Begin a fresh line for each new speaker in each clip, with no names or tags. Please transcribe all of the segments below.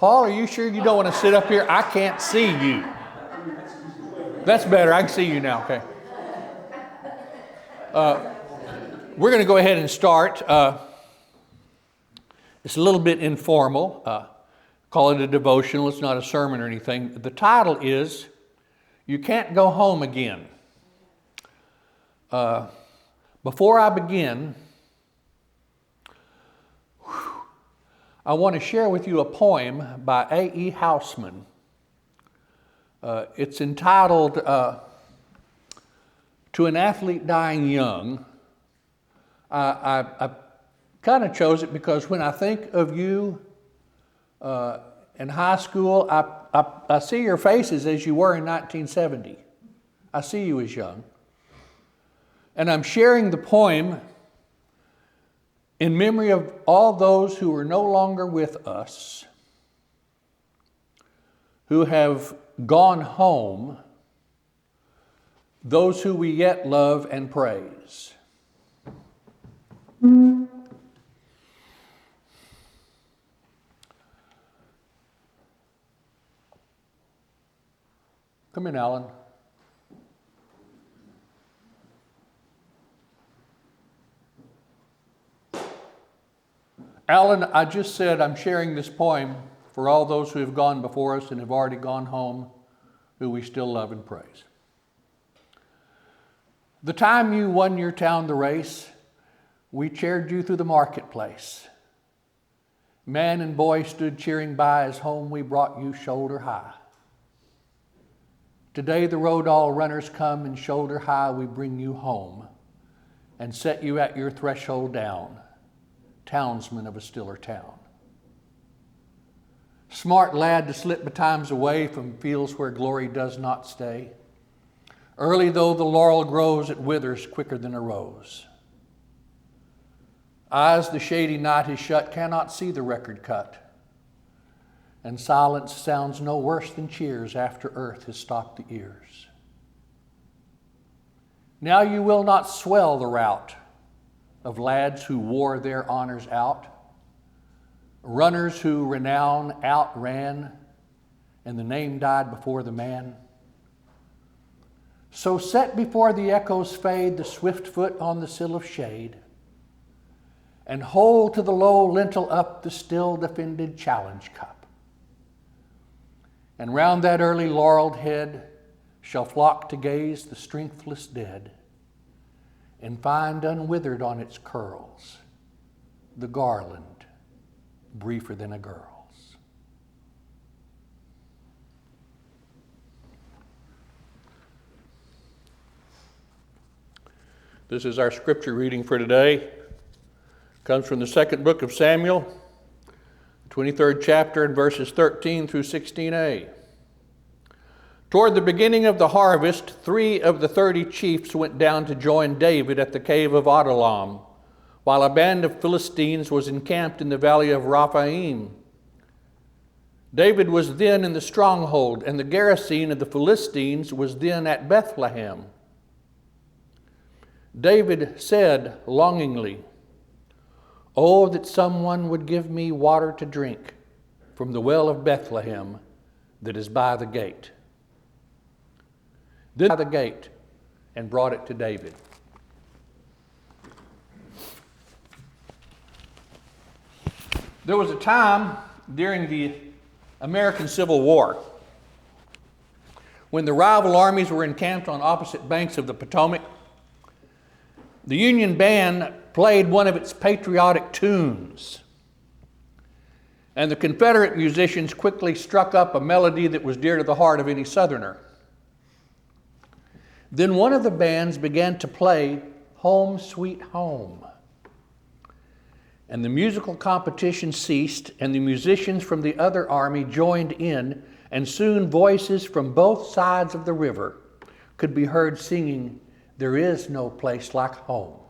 Paul, are you sure you don't want to sit up here? I can't see you. That's better. I can see you now. Okay. We're going to go ahead and start. It's a little bit informal. Call it a devotional. It's not a sermon or anything. The title is, You Can't Go Home Again. Before I begin, I want to share with you a poem by A.E. Housman. It's entitled, To an Athlete Dying Young. I kind of chose it because when I think of you in high school, I see your faces as you were in 1970. I see you as young. And I'm sharing the poem in memory of all those who are no longer with us, who have gone home, those who we yet love and praise. Come in, Alan. Alan, I just said I'm sharing this poem for all those who have gone before us and have already gone home, who we still love and praise. The time you won your town the race, we cheered you through the marketplace. Man and boy stood cheering by as home we brought you shoulder high. Today the road all runners come and shoulder high we bring you home and set you at your threshold down, townsman of a stiller town. Smart lad to slip betimes away from fields where glory does not stay. Early though the laurel grows, it withers quicker than a rose. Eyes the shady night is shut cannot see the record cut, and silence sounds no worse than cheers after earth has stopped the ears. Now you will not swell the rout of lads who wore their honors out, runners who renown outran, and the name died before the man. So set before the echoes fade the swift foot on the sill of shade, and hold to the low lintel up the still defended challenge cup. And round that early laureled head shall flock to gaze the strengthless dead, and find unwithered on its curls the garland briefer than a girl's. This is our scripture reading for today. It comes from the second book of Samuel, 23rd chapter, and verses 13 through 16a. Toward the beginning of the harvest, 3 of the 30 chiefs went down to join David at the cave of Adullam, while a band of Philistines was encamped in the valley of Rephaim. David was then in the stronghold, and the garrison of the Philistines was then at Bethlehem. David said longingly, "Oh, that someone would give me water to drink from the well of Bethlehem that is by the gate." Then by the gate and brought it to David. There was a time during the American Civil War when the rival armies were encamped on opposite banks of the Potomac. The Union band played one of its patriotic tunes, and the Confederate musicians quickly struck up a melody that was dear to the heart of any Southerner. Then one of the bands began to play Home Sweet Home, and the musical competition ceased, and the musicians from the other army joined in, and soon voices from both sides of the river could be heard singing, "There is no place like home."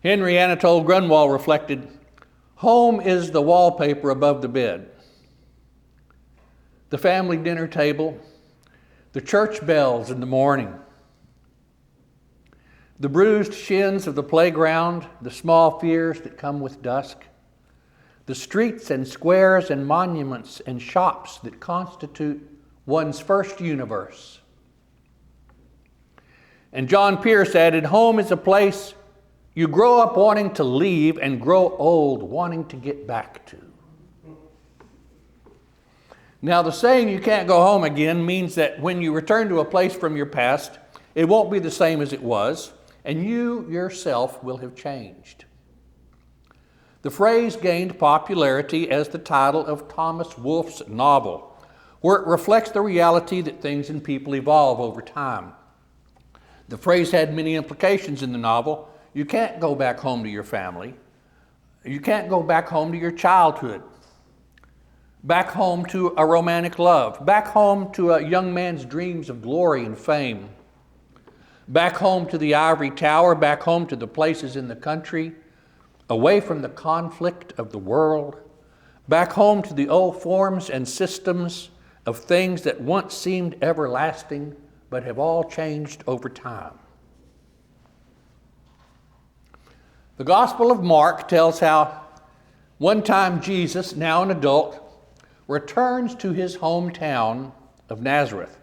Henry Anatole Grunwald reflected, "Home is the wallpaper above the bed, the family dinner table, the church bells in the morning, the bruised shins of the playground, the small fears that come with dusk, the streets and squares and monuments and shops that constitute one's first universe. And John Pierce added, home is a place you grow up wanting to leave and grow old wanting to get back to. Now, the saying you can't go home again means that when you return to a place from your past, it won't be the same as it was, and you yourself will have changed. The phrase gained popularity as the title of Thomas Wolfe's novel, where it reflects the reality that things and people evolve over time. The phrase had many implications in the novel. You can't go back home to your family. You can't go back home to your childhood. Back home to a romantic love. Back home to a young man's dreams of glory and fame. Back home to the ivory tower. Back home to the places in the country. Away from the conflict of the world. Back home to the old forms and systems of things that once seemed everlasting, but have all changed over time. The Gospel of Mark tells how one time Jesus, now an adult, returns to his hometown of Nazareth.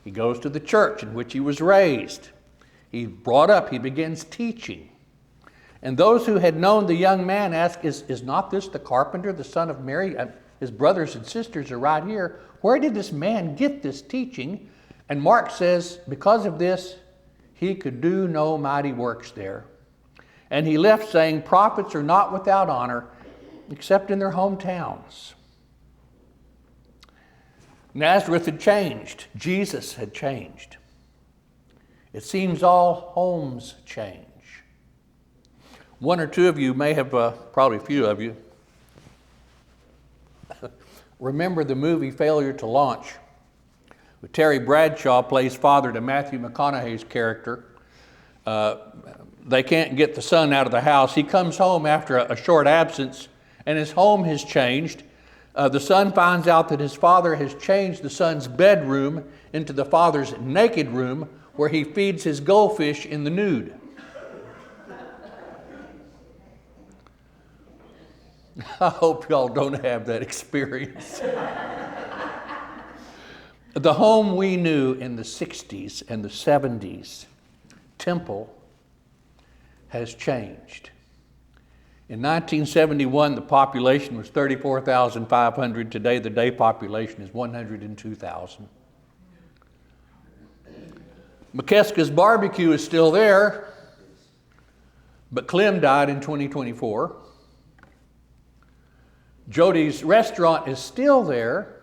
He goes to the church in which he was raised. He's brought up, he begins teaching. And those who had known the young man ask, is not this the carpenter, the son of Mary? His brothers and sisters are right here. Where did this man get this teaching? And Mark says, because of this, he could do no mighty works there. And he left saying, prophets are not without honor, except in their hometowns. Nazareth had changed. Jesus had changed. It seems all homes change. One or two of you may have, probably a few of you, remember the movie Failure to Launch. Terry Bradshaw plays father to Matthew McConaughey's character. They can't get the son out of the house. He comes home after a short absence, and his home has changed. The son finds out that his father has changed the son's bedroom into the father's naked room, where he feeds his goldfish in the nude. I hope y'all don't have that experience. The home we knew in the 60s and the 70s, Temple, has changed. In 1971, the population was 34,500. Today, the day population is 102,000. McKeska's Barbecue is still there, but Clem died in 2024. Jody's Restaurant is still there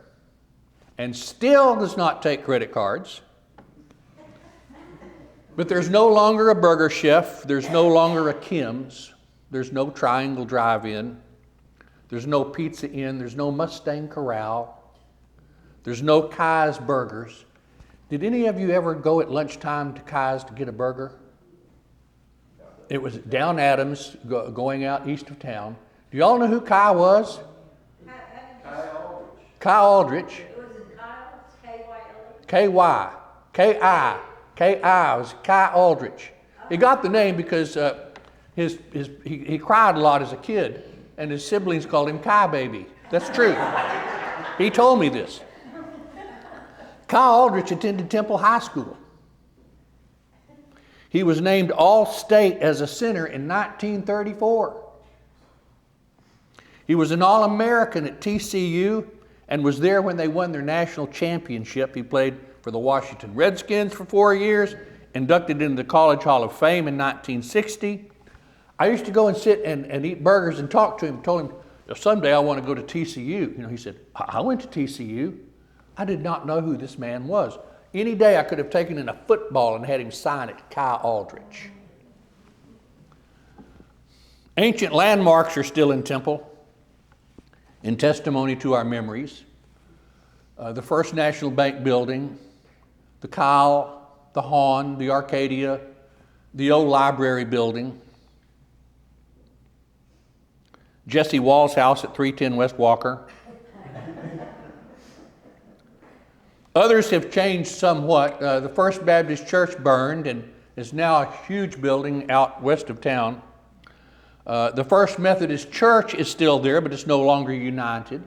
and still does not take credit cards. But there's no longer a Burger Chef. There's no longer a Kim's. There's no Triangle Drive-In. There's no Pizza Inn. There's no Mustang Corral. There's no Kai's Burgers. Did any of you ever go at lunchtime to Kai's to get a burger? It was down Adams, going out east of town. Do y'all know who Kai was? Kai Aldrich.
It was in Kyle, K-Y-L-E.
K-Y. K-I. K-I was Kai Aldrich. He got the name because he cried a lot as a kid, and his siblings called him Kai Baby. That's true. He told me this. Kai Aldrich attended Temple High School. He was named All-State as a center in 1934. He was an All-American at TCU and was there when they won their national championship. He played for the Washington Redskins for 4 years, inducted into the College Hall of Fame in 1960. I used to go and sit and eat burgers and talk to him, told him, someday I want to go to TCU. He said, I went to TCU. I did not know who this man was. Any day I could have taken in a football and had him sign it, Kai Aldrich. Ancient landmarks are still in Temple, in testimony to our memories. The First National Bank building, the Kyle, the Hahn, the Arcadia, the old library building, Jesse Wall's house at 310 West Walker. Others have changed somewhat. The First Baptist Church burned and is now a huge building out west of town. The First Methodist Church is still there, but it's no longer united.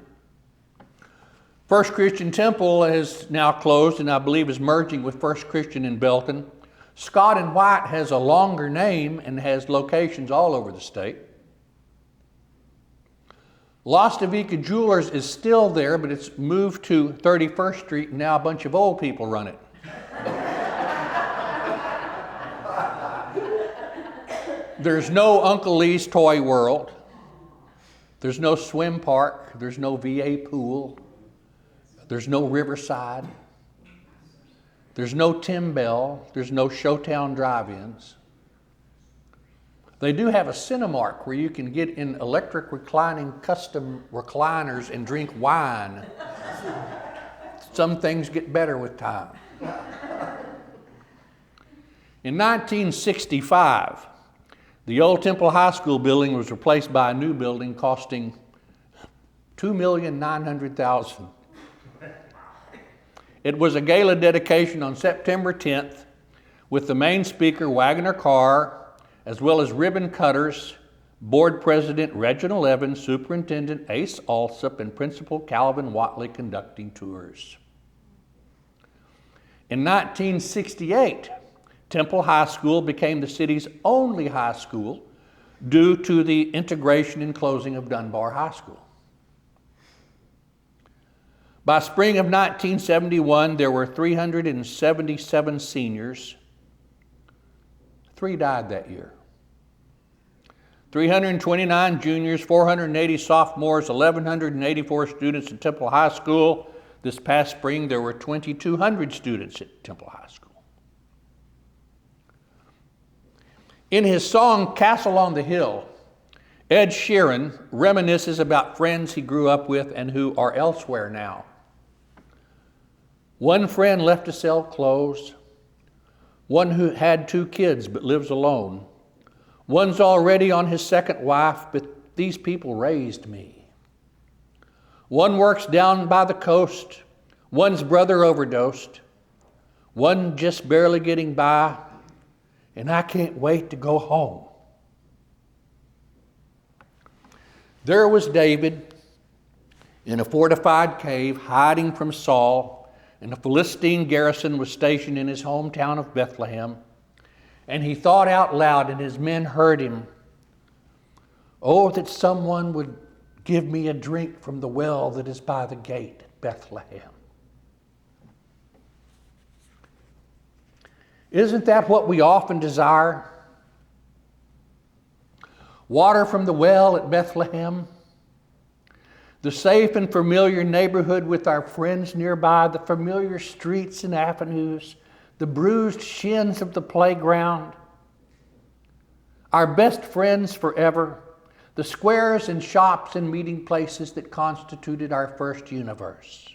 First Christian Temple is now closed and I believe is merging with First Christian in Belton. Scott and White has a longer name and has locations all over the state. Las Tavica Jewelers is still there, but it's moved to 31st Street and now a bunch of old people run it. There's no Uncle Lee's Toy World. There's no swim park. There's no VA pool. There's no Riverside. There's no Tim Bell. There's no Showtown drive-ins. They do have a Cinemark where you can get in electric reclining custom recliners and drink wine. Some things get better with time. In 1965, the old Temple High School building was replaced by a new building costing $2,900,000. It was a gala dedication on September 10th with the main speaker, Wagner Carr, as well as ribbon cutters, board president Reginald Evans, superintendent Ace Alsop, and principal Calvin Watley conducting tours. In 1968, Temple High School became the city's only high school due to the integration and closing of Dunbar High School. By spring of 1971, there were 377 seniors. 3 died that year. 329 juniors, 480 sophomores, 1,184 students at Temple High School. This past spring, there were 2,200 students at Temple High School. In his song, Castle on the Hill, Ed Sheeran reminisces about friends he grew up with and who are elsewhere now. One friend left to sell clothes. One who had 2 kids but lives alone. One's already on his second wife, but these people raised me. One works down by the coast. One's brother overdosed. One just barely getting by. And I can't wait to go home. There was David in a fortified cave hiding from Saul, and a Philistine garrison was stationed in his hometown of Bethlehem. And he thought out loud, and his men heard him, "Oh, that someone would give me a drink from the well that is by the gate at Bethlehem." Isn't that what we often desire? Water from the well at Bethlehem, the safe and familiar neighborhood with our friends nearby, the familiar streets and avenues, the bruised shins of the playground, our best friends forever, the squares and shops and meeting places that constituted our first universe.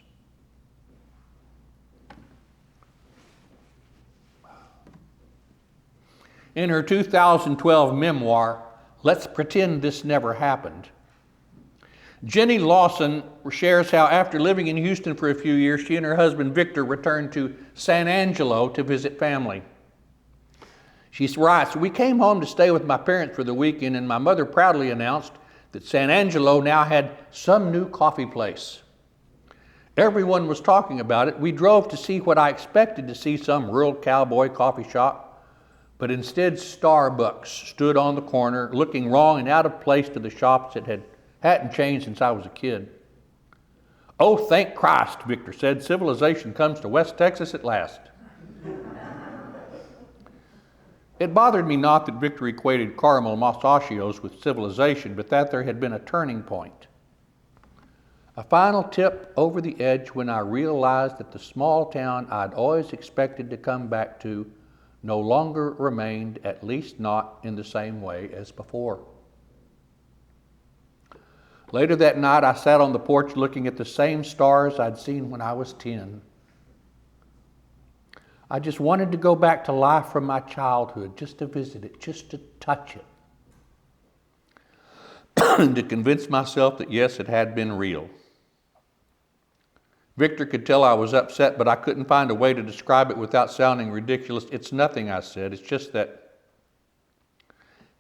In her 2012 memoir, Let's Pretend This Never Happened, Jenny Lawson shares how after living in Houston for a few years, she and her husband Victor returned to San Angelo to visit family. She writes, "We came home to stay with my parents for the weekend, and my mother proudly announced that San Angelo now had some new coffee place. Everyone was talking about it. We drove to see what I expected to see, some rural cowboy coffee shop. But instead, Starbucks stood on the corner, looking wrong and out of place to the shops that hadn't changed since I was a kid. Oh, thank Christ," Victor said, "civilization comes to West Texas at last." It bothered me not that Victor equated caramel mustachios with civilization, but that there had been a turning point. A final tip over the edge when I realized that the small town I'd always expected to come back to no longer remained, at least not in the same way as before. Later that night, I sat on the porch looking at the same stars I'd seen when I was 10. I just wanted to go back to life from my childhood, just to visit it, just to touch it, and to convince myself that yes, it had been real. Victor could tell I was upset, but I couldn't find a way to describe it without sounding ridiculous. "It's nothing," I said. "It's just that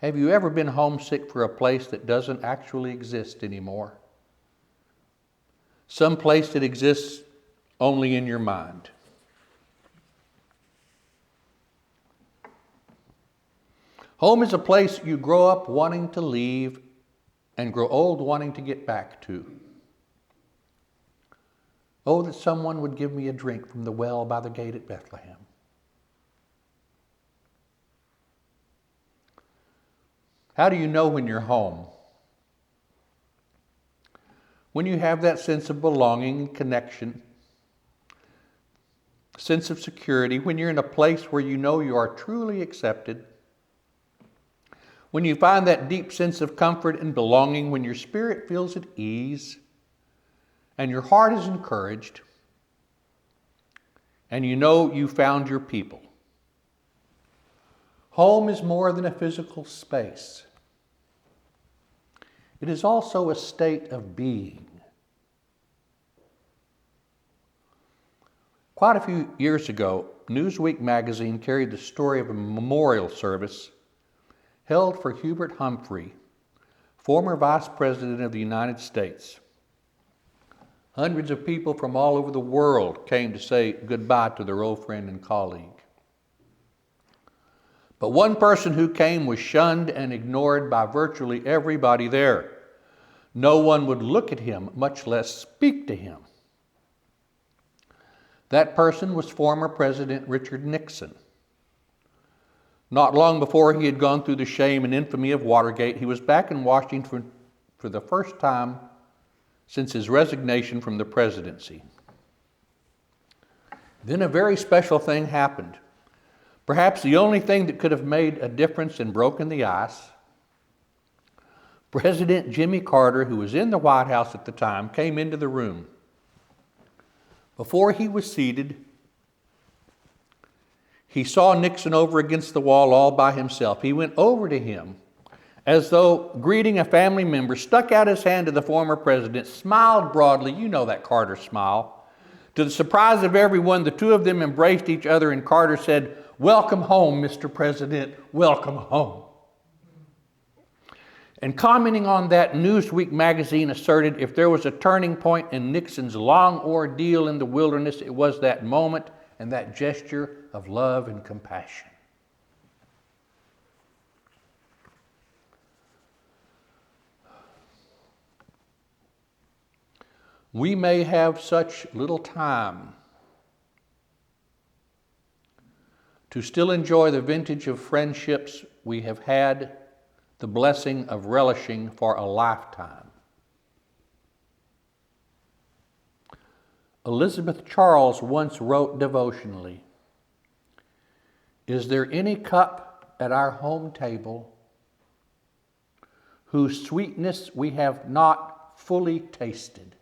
Have you ever been homesick for a place that doesn't actually exist anymore? Some place that exists only in your mind. Home is a place you grow up wanting to leave and grow old wanting to get back to. Oh, that someone would give me a drink from the well by the gate at Bethlehem. How do you know when you're home? When you have that sense of belonging and connection, sense of security, when you're in a place where you know you are truly accepted, when you find that deep sense of comfort and belonging, when your spirit feels at ease and your heart is encouraged, and you know you found your people. Home is more than a physical space. It is also a state of being. Quite a few years ago, Newsweek magazine carried the story of a memorial service held for Hubert Humphrey, former Vice President of the United States. Hundreds of people from all over the world came to say goodbye to their old friend and colleague. But one person who came was shunned and ignored by virtually everybody there. No one would look at him, much less speak to him. That person was former President Richard Nixon. Not long before he had gone through the shame and infamy of Watergate, he was back in Washington for the first time since his resignation from the presidency. Then a very special thing happened. Perhaps the only thing that could have made a difference and broken the ice. President Jimmy Carter, who was in the White House at the time, came into the room. Before he was seated, he saw Nixon over against the wall all by himself. He went over to him as though greeting a family member, stuck out his hand to the former president, smiled broadly. You know that Carter smile. To the surprise of everyone, the two of them embraced each other, and Carter said, "Welcome home, Mr. President, welcome home." And commenting on that, Newsweek magazine asserted if there was a turning point in Nixon's long ordeal in the wilderness, it was that moment and that gesture of love and compassion. We may have such little time to still enjoy the vintage of friendships we have had the blessing of relishing for a lifetime. Elizabeth Charles once wrote devotionally, "Is there any cup at our home table whose sweetness we have not fully tasted?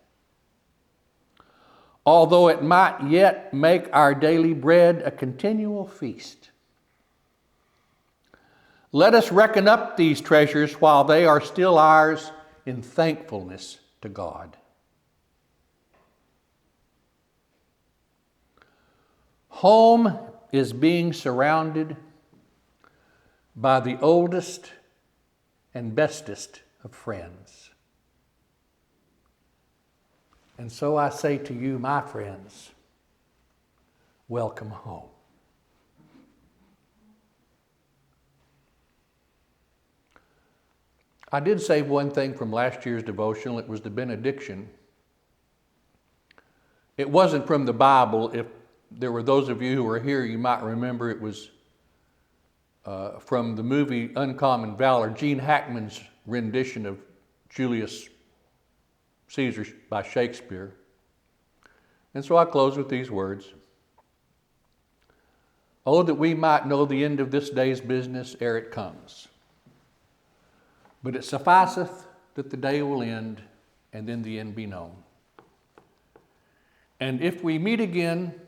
Although it might yet make our daily bread a continual feast. Let us reckon up these treasures while they are still ours in thankfulness to God." Home is being surrounded by the oldest and bestest of friends. And so I say to you, my friends, welcome home. I did save one thing from last year's devotional. It was the benediction. It wasn't from the Bible. If there were those of you who were here, you might remember it was from the movie Uncommon Valor, Gene Hackman's rendition of Julius Caesar by Shakespeare. And so I close with these words. "Oh, that we might know the end of this day's business ere it comes. But it sufficeth that the day will end, and then the end be known. And if we meet again,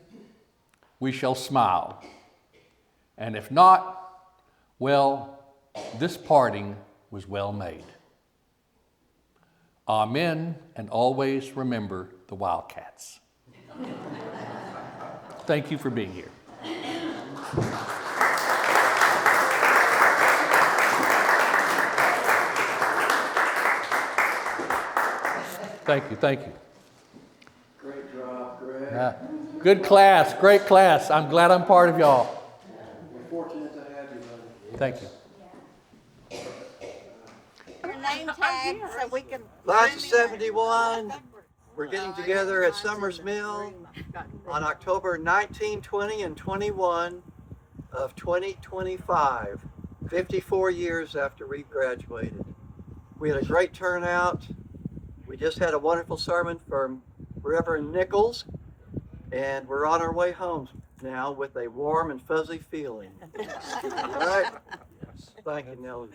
we shall smile. And if not, well, this parting was well made. Amen, and always remember the Wildcats." Thank you for being here. Thank you, thank you.
Great job, Greg.
Good class, great class. I'm glad I'm part of y'all.
We're fortunate to have you, buddy.
Thank you.
Your name tag so we can.
Class of 71, we're getting together at Summers Mill on October 19, 20, and 21 of 2025, 54 years after we graduated. We had a great turnout. We just had a wonderful sermon from Reverend Nichols, and we're on our way home now with a warm and fuzzy feeling. All right? Thank you, Nellie.